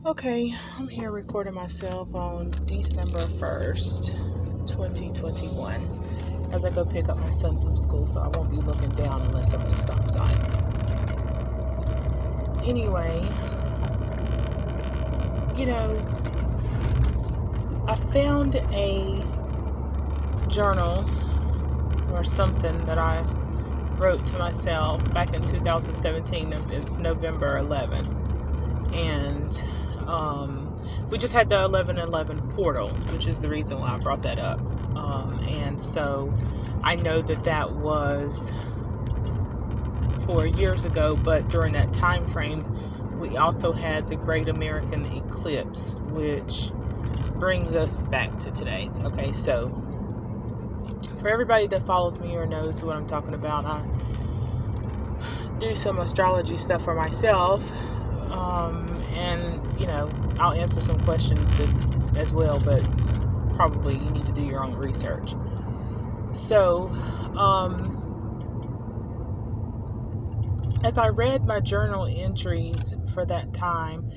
Okay, I'm here recording myself on December 1st, 2021, as I go pick up my son from school, so I won't be looking down unless somebody stops sign. Anyway, I found a journal or something that I wrote to myself back in 2017. It was November 11th. And we just had the 11/11 portal, which is the reason why I brought that up. And so I know that was 4 years ago, but during that time frame, we also had the Great American Eclipse, which brings us back to today. Okay, so for everybody that follows me or knows what I'm talking about, I do some astrology stuff for myself. And I'll answer some questions as well, but probably you need to do your own research. So, as I read my journal entries for that time,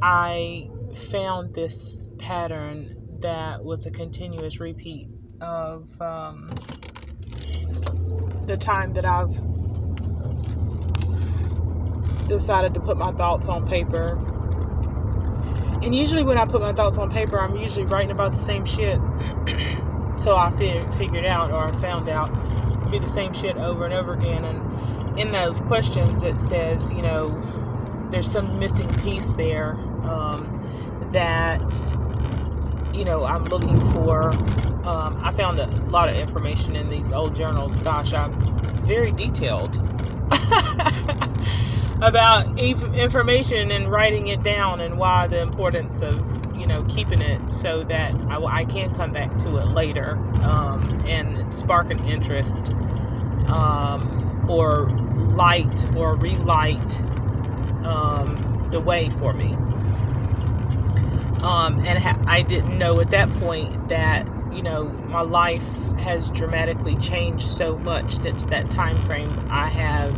I found this pattern that was a continuous repeat of the time that I've decided to put my thoughts on paper. And usually when I put my thoughts on paper, I'm usually writing about the same shit. So I figured out, or I found out, it'd be the same shit over and over again. And in those questions, it says, there's some missing piece there that, I'm looking for. I found a lot of information in these old journals. Gosh, I'm very detailed about information and writing it down, and why the importance of keeping it so that I can come back to it later and spark an interest or light or relight the way for me. And I didn't know at that point that my life has dramatically changed so much since that time frame. I have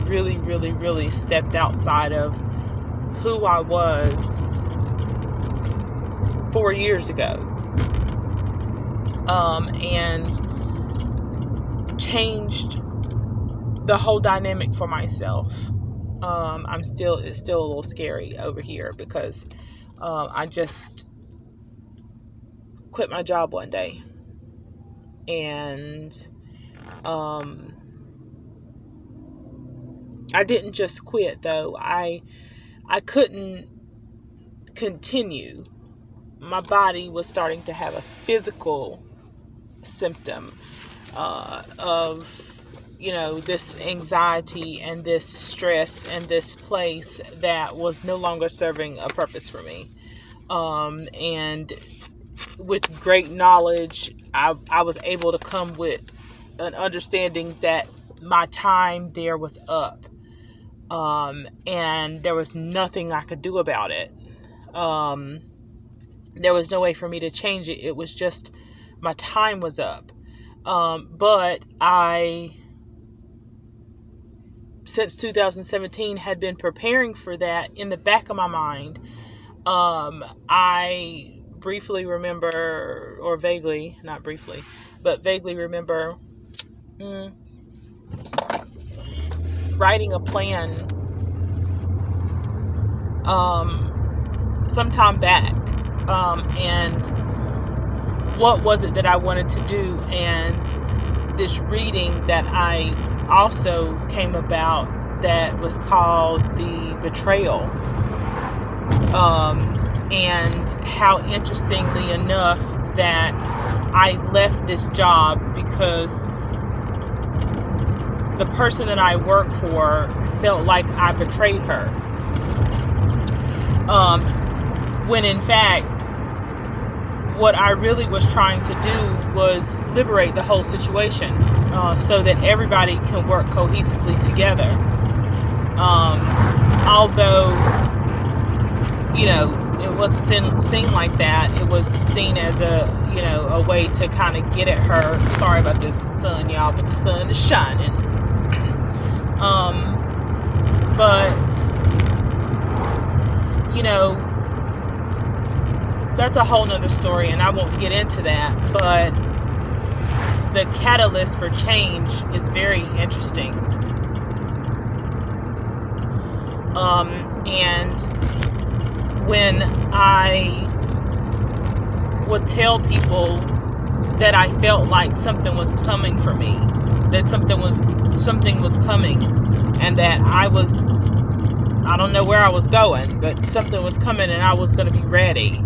really, really, really stepped outside of who I was 4 years ago, and changed the whole dynamic for myself. It's still a little scary over here because I just quit my job one day, and I didn't just quit, though. I couldn't continue. My body was starting to have a physical symptom of, this anxiety and this stress and this place that was no longer serving a purpose for me. And with great knowledge, I was able to come with an understanding that my time there was up. And there was nothing I could do about it. There was no way for me to change it. It was just my time was up. But since 2017, had been preparing for that in the back of my mind. I briefly remember, or vaguely, not briefly, but vaguely remember writing a plan sometime back, and what was it that I wanted to do, and this reading that I also came about that was called The Betrayal, and how interestingly enough that I left this job because the person that I work for felt like I betrayed her. When in fact, what I really was trying to do was liberate the whole situation, so that everybody can work cohesively together. Although, it wasn't seen like that. It was seen as a way to kind of get at her. Sorry about this sun, y'all, but the sun is shining. But you know, that's a whole nother story, and I won't get into that. But the catalyst for change is very interesting. And when I would tell people that I felt like something was coming for me, that something was coming, and that I don't know where I was going, but something was coming and I was going to be ready.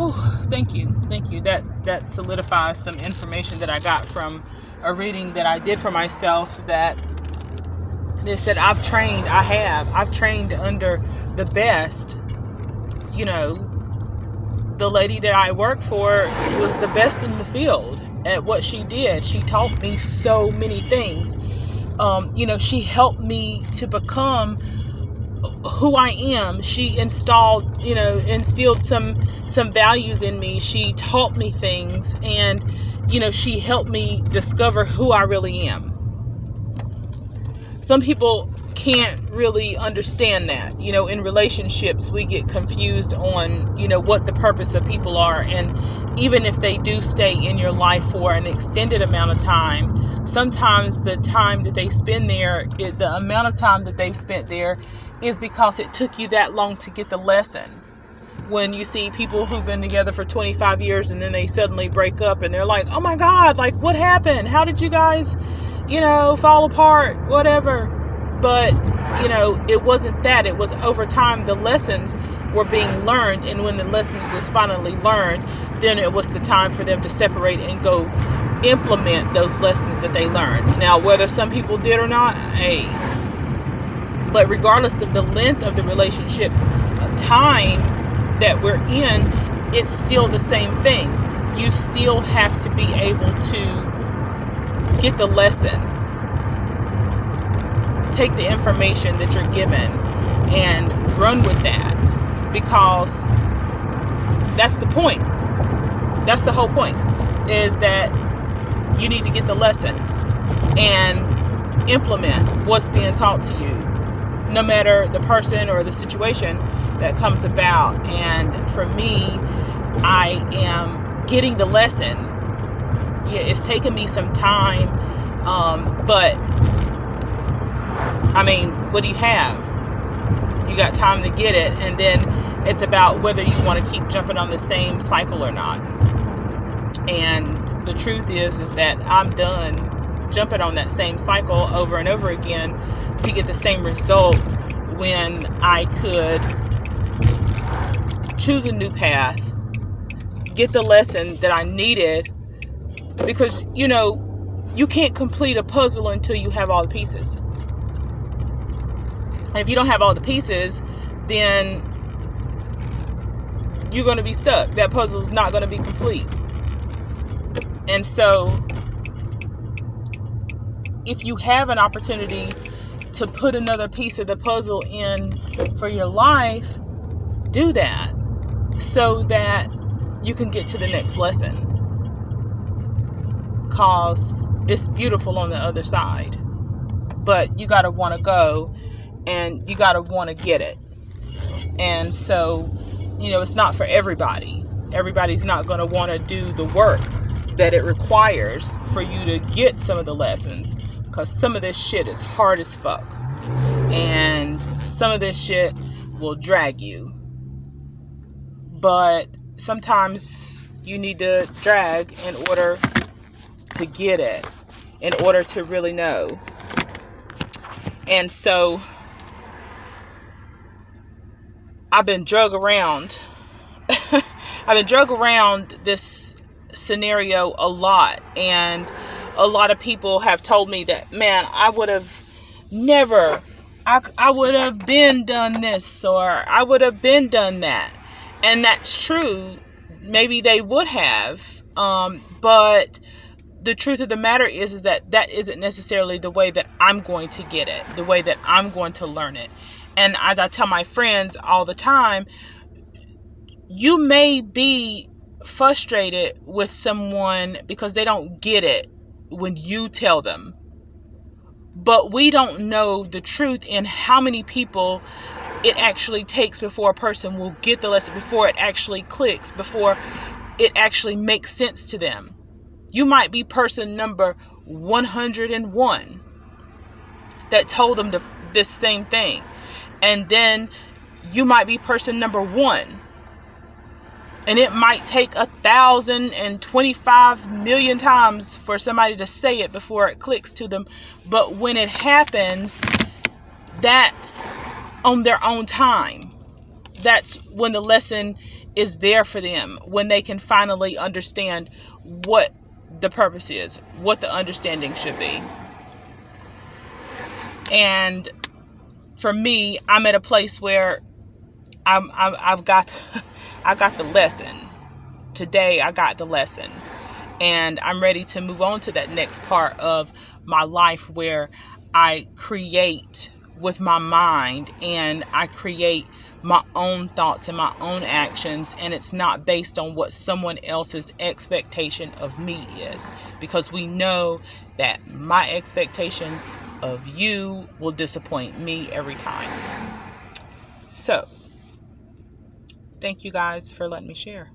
Oh, thank you. That solidifies some information that I got from a reading that I did for myself, that they said I've trained under the best. You know, the lady that I work for was the best in the field at what she did. She taught me so many things. She helped me to become who I am. She instilled some values in me. She taught me things, and, she helped me discover who I really am. Some people can't really understand that. In relationships, we get confused on, what the purpose of people are. And even if they do stay in your life for an extended amount of time, sometimes the time that they spend there, the amount of time that they've spent there is because it took you that long to get the lesson. When you see people who've been together for 25 years and then they suddenly break up and they're like, oh my God, like what happened? How did you guys, fall apart, whatever. But, it wasn't that. It was over time the lessons were being learned. And when the lessons was finally learned, then it was the time for them to separate and go implement those lessons that they learned. Now, whether some people did or not, hey. But regardless of the length of the relationship, time that we're in, it's still the same thing. You still have to be able to get the lesson. Take the information that you're given and run with that, because that's the point. That's the whole point, is that you need to get the lesson and implement what's being taught to you, no matter the person or the situation that comes about. And for me, I am getting the lesson. Yeah, it's taken me some time, but what do you have? You got time to get it, and then it's about whether you want to keep jumping on the same cycle or not. And the truth is that I'm done jumping on that same cycle over and over again to get the same result, when I could choose a new path, get the lesson that I needed, because, you can't complete a puzzle until you have all the pieces. And if you don't have all the pieces, then you're going to be stuck. That puzzle is not going to be complete. And so, if you have an opportunity to put another piece of the puzzle in for your life, do that, so that you can get to the next lesson. Because it's beautiful on the other side. But you got to want to go, and you got to want to get it. And so, it's not for everybody. Everybody's not going to want to do the work that it requires for you to get some of the lessons, because some of this shit is hard as fuck, and some of this shit will drag you. But sometimes you need to drag in order to get it, in order to really know. And so I've been drug around. I've been drug around this scenario a lot, and a lot of people have told me that, man, I would have never, I would have been done this, or I would have been done that. And that's true. Maybe they would have, but the truth of the matter is that isn't necessarily the way that I'm going to get it, the way that I'm going to learn it. And as I tell my friends all the time, you may be frustrated with someone because they don't get it when you tell them. But we don't know the truth in how many people it actually takes before a person will get the lesson, before it actually clicks, before it actually makes sense to them. You might be person number 101 that told them this same thing. And then you might be person number 1. And it might take 1,025 million times for somebody to say it before it clicks to them. But when it happens, that's on their own time. That's when the lesson is there for them, when they can finally understand what the purpose is, what the understanding should be. And for me, I'm at a place where I've got I got the lesson. Today I got the lesson. And I'm ready to move on to that next part of my life where I create with my mind and I create my own thoughts and my own actions, and it's not based on what someone else's expectation of me is, because we know that my expectation of you will disappoint me every time. So, thank you guys for letting me share.